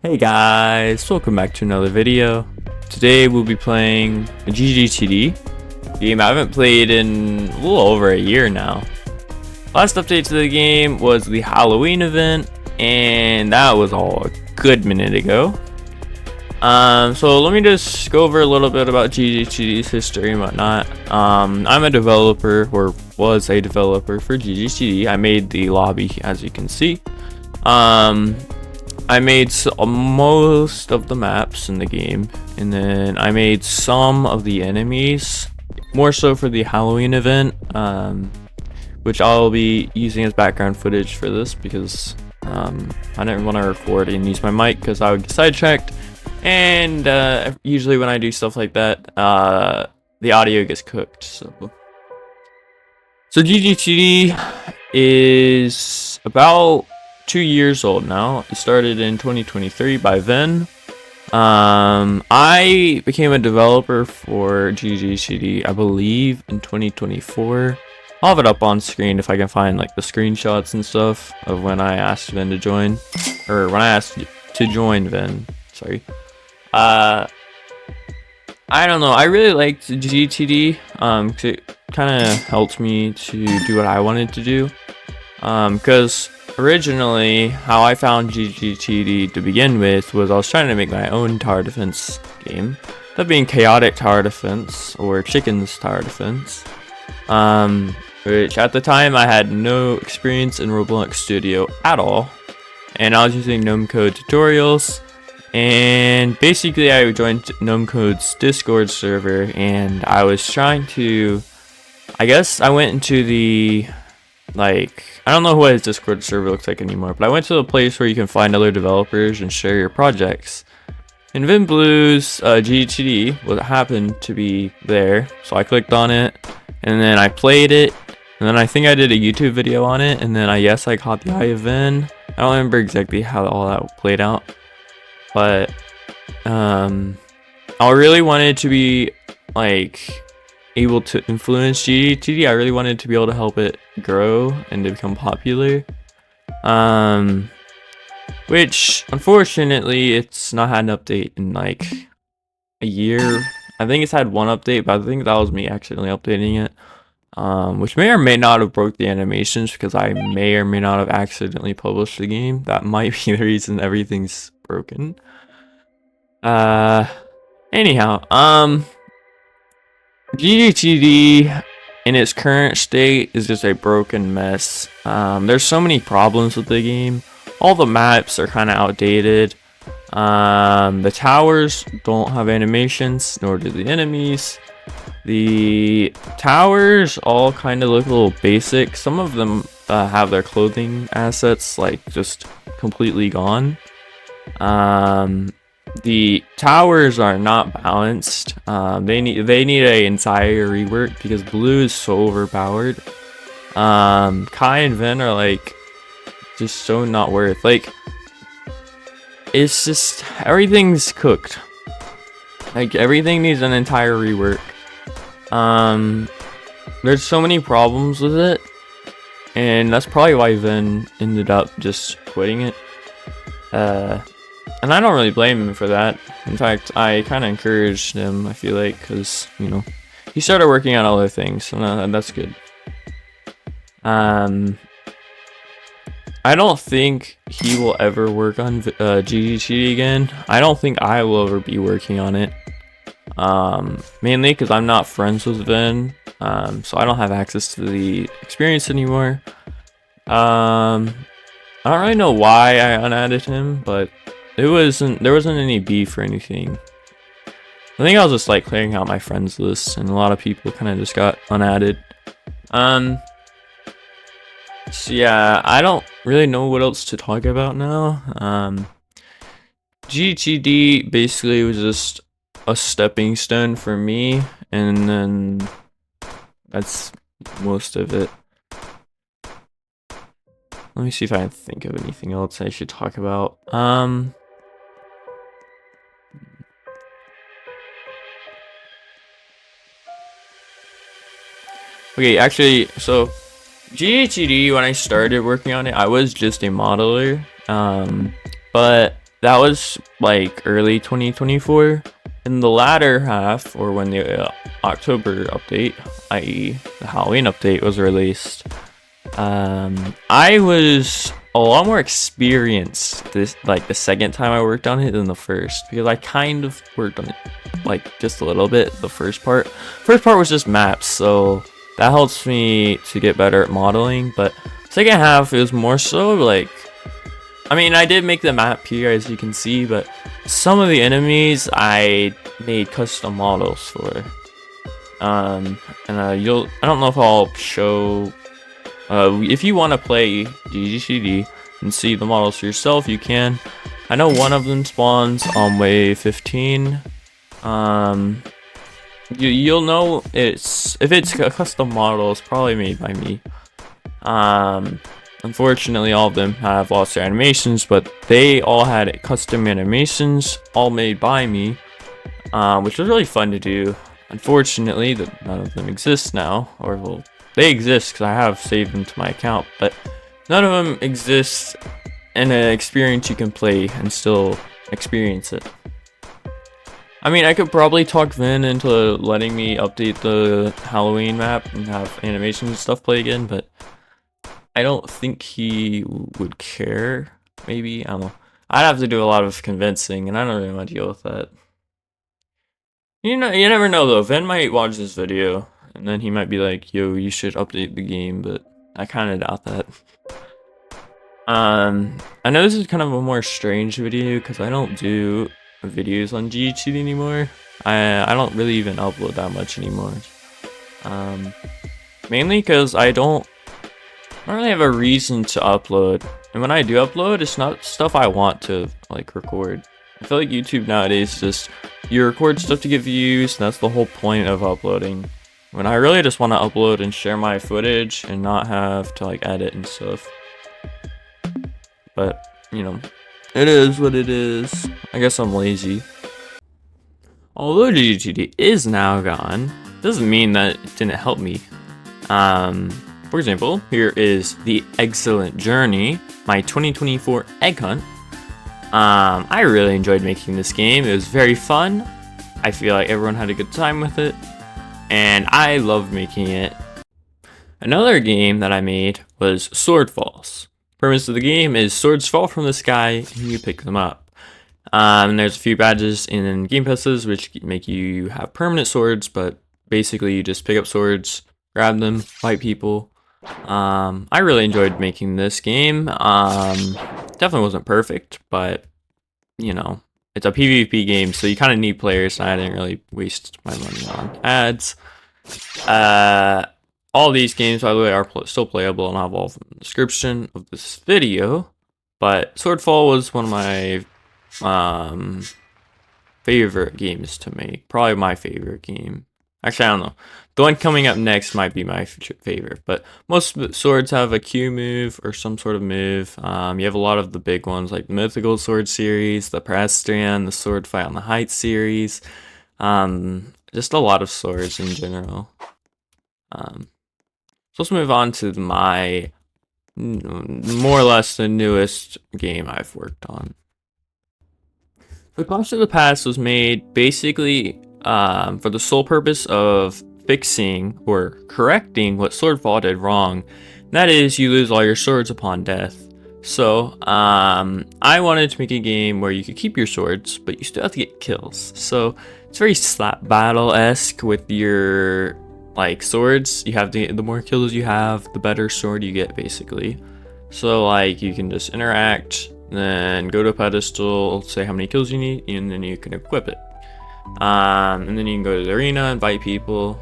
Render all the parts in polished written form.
Hey guys, welcome back to another video. Today we'll be playing a GGTD game I haven't played in a little over a year now. Last update to the game was the Halloween event, and that was all a good minute ago. So let me just go over a little bit about GGTD's history and whatnot. I'm a developer, or was a developer for GGTD. I made the lobby, as you can see. I made most of the maps in the game, and then I made some of the enemies, more so for the Halloween event, which I'll be using as background footage for this because I didn't want to record and use my mic because I would get sidetracked, and usually when I do stuff like that, the audio gets cooked. So GGTD is about 2 years old now. It started in 2023 by Vin. I became a developer for GGTD, I believe, in 2024. I'll have it up on screen if I can find like the screenshots and stuff of when I asked Vin to join, or when I asked to join Vin. Sorry. I don't know. I really liked GGTD because it kind of helped me to do what I wanted to do. Because originally, how I found GGTD to begin with was I was trying to make my own tower defense game. That being chaotic tower defense, or chickens tower defense. Which at the time I had no experience in Roblox Studio at all. And I was using Gnome Code tutorials. And basically I joined Gnome Code's Discord server, and I was trying to, I guess I went into the, like, I don't know what his Discord server looks like anymore, but I went to a place where you can find other developers and share your projects. And Vinbluu's GGTD happened to be there, so I clicked on it, and then I played it, and then I think I did a YouTube video on it, and then I caught the eye of Vin. I don't remember exactly how all that played out, but I really wanted to be like able to influence GGTD. I really wanted to be able to help it grow and to become popular, which unfortunately it's not had an update in like a year. I think it's had one update, but I think that was me accidentally updating it, which may or may not have broke the animations because I may or may not have accidentally published the game. That might be the reason everything's broken. Anyhow, GGTD in its current state is just a broken mess. There's so many problems with the game. All the maps are kind of outdated. The towers don't have animations, nor do the enemies. The towers all kind of look a little basic. Some of them have their clothing assets like just completely gone. The towers are not balanced. They need a entire rework because Blue is so overpowered. Kai and Vin are like just so not worth. Like, it's just everything's cooked. Like, everything needs an entire rework. There's so many problems with it, and that's probably why Vin ended up just quitting it. And I don't really blame him for that. In fact, I kind of encouraged him, I feel like, because, you know, he started working on other things, so that's good. I don't think he will ever work on GGTD again. I don't think I will ever be working on it. Mainly because I'm not friends with Vin, so I don't have access to the experience anymore. I don't really know why I unadded him, but there wasn't any beef or anything. I think I was just like clearing out my friends list, and a lot of people kind of just got unadded. So yeah, I don't really know what else to talk about now. GGTD basically was just a stepping stone for me, and then that's most of it. Let me see if I can think of anything else I should talk about. Okay, actually, so GGTD, when I started working on it, I was just a modeler. But that was like early 2024. In the latter half, or when the October update, i.e. the Halloween update, was released, I was a lot more experienced this, like, the second time I worked on it than the first, because I kind of worked on it like just a little bit. The first part was just maps, so that helps me to get better at modeling. But second half, it was more so like, I mean, I did make the map here, as you can see, but some of the enemies I made custom models for. I don't know if I'll show. If you want to play GGTD and see the models for yourself, you can. I know one of them spawns on wave 15. You'll know if it's a custom model, it's probably made by me. Unfortunately, all of them have lost their animations, but they all had custom animations, all made by me, which was really fun to do. Unfortunately, none of them exist now, or well, they exist because I have saved them to my account, but none of them exist in an experience you can play and still experience it. I mean, I could probably talk Vin into letting me update the Halloween map and have animations and stuff play again, but I don't think he would care. Maybe, I don't know. I'd have to do a lot of convincing, and I don't really want to deal with that. You never know though. Vin might watch this video, and then he might be like, "Yo, you should update the game," but I kind of doubt that. I know this is kind of a more strange video because I don't do videos on GGTD anymore. I don't really even upload that much anymore. Mainly because I don't really have a reason to upload, and when I do upload, it's not stuff I want to like record. I feel like YouTube nowadays just you record stuff to get views, and that's the whole point of uploading. When I really just want to upload and share my footage and not have to like edit and stuff. But you know, it is what it is. I guess I'm lazy. Although GGTD is now gone, doesn't mean that it didn't help me. For example, here is the Eggcellent Journey, my 2024 egg hunt. I really enjoyed making this game. It was very fun. I feel like everyone had a good time with it, and I loved making it. Another game that I made was Sword Falls. Premise of the game is swords fall from the sky and you pick them up. And there's a few badges in game passes which make you have permanent swords, but basically you just pick up swords, grab them, fight people. I really enjoyed making this game. Definitely wasn't perfect, but you know, it's a PvP game, so you kind of need players, and I didn't really waste my money on ads. All these games, by the way, are still playable, and I'll have all of them in the description of this video. But Swordfall was one of my favorite games to make. Probably my favorite game. Actually, I don't know. The one coming up next might be my favorite, but most swords have a Q move or some sort of move. You have a lot of the big ones like the Mythical Sword series, the Prastrian, the Sword Fight on the Heights series. Just a lot of swords in general. So let's move on to my more or less the newest game I've worked on. The Clash of the Past was made basically for the sole purpose of fixing or correcting what Swordfall did wrong. That is, you lose all your swords upon death. So I wanted to make a game where you could keep your swords, but you still have to get kills. So it's very slap battle-esque with your like swords. You have the more kills you have, the better sword you get, basically. So like you can just interact, then go to a pedestal, say how many kills you need, and then you can equip it. And then you can go to the arena, invite people.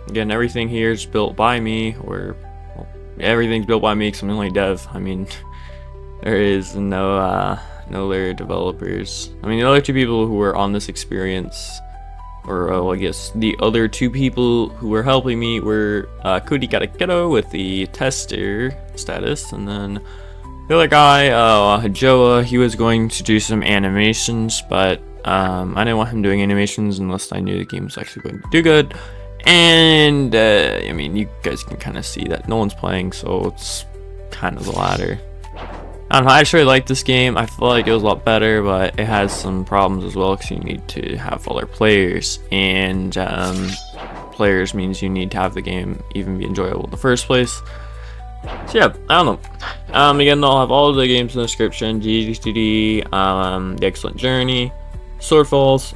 Again, everything here is built by me, or well, everything's built by me because I'm the only dev. I mean, there is no other developers. I mean, the other two people who were on this experience, or I guess the other two people who were helping me were Cody Gataketo with the tester status, and then the other guy, Joa, he was going to do some animations, but I didn't want him doing animations unless I knew the game was actually going to do good. And I mean, you guys can kind of see that no one's playing, so it's kind of the latter. I don't know, I actually like this game. I feel like it was a lot better, but it has some problems as well because you need to have other players, and players means you need to have the game even be enjoyable in the first place. So yeah, I don't know. Again, I'll have all of the games in the description: GGTD, the Eggcellent Journey, Swordfalls,